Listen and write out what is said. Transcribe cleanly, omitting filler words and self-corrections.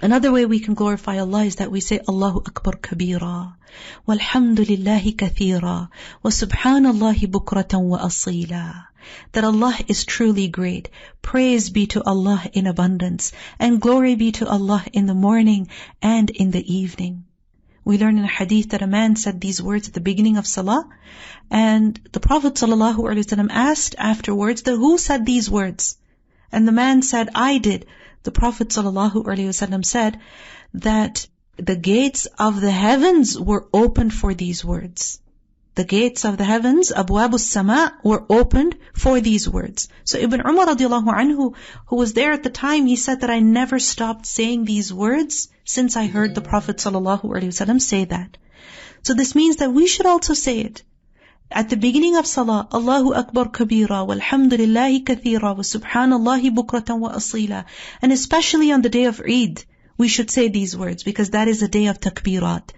Another way we can glorify Allah is that we say Allahu Akbar kabira, Walhamdulillah Kaseera, wa subhanallahi bukratan wa asila. That Allah is truly great. Praise be to Allah in abundance, and glory be to Allah in the morning and in the evening. We learn in a hadith that a man said these words at the beginning of salah, and the Prophet ﷺ asked afterwards that who said these words? And the man said, I did. The Prophet ﷺ said that the gates of the heavens were opened for these words. The gates of the heavens, abwab as-sama, were opened for these words. So Ibn Umar radiallahu anhu, who was there at the time, he said that I never stopped saying these words since I heard the Prophet ﷺ say that. So this means that we should also say it. At the beginning of salah, Allahu Akbar kabira, walhamdulillahi kaseera, wa subhanallahi bukratan wa asila. And especially on the day of Eid, we should say these words, because that is a day of takbirat.